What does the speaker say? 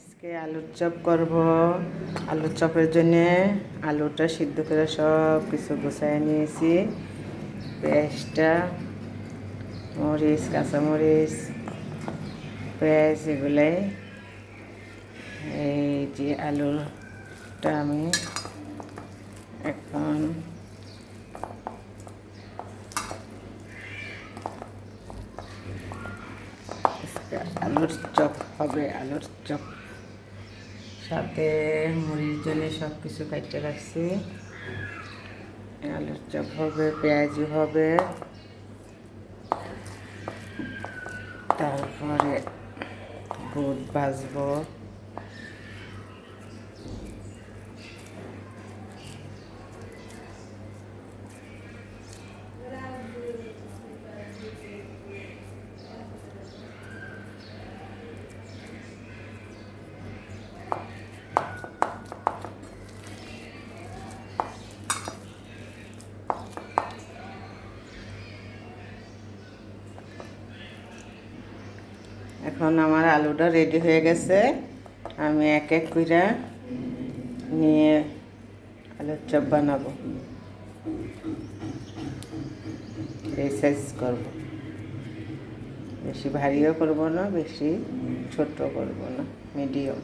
আজকে আলুর চপ করব। আলুর চপের জন্য আলুটা সিদ্ধ করে সব কিছু গুছিয়ে নিয়েছি। পেঁয়াজটা, মরিচ, কাঁচামরিচ, পেঁয়াজ এগুলাই। এই যে আলুটা আমি এখন আলুর চপ হবে। আলুর চপ সাথে মুড়ির জন্য সব কিছু কাটতে রাখছি। আলুর চপ হবে, পেঁয়াজু হবে, তারপরে বুট ভাজবো। এখন আমার আলুটা রেডি হয়ে গেছে। আমি এক এক করে নিয়ে আলুর চপ বানাবো। এই সাইজ করব, বেশি ভারীও করব না, বেশি ছোট করব না, মিডিয়াম।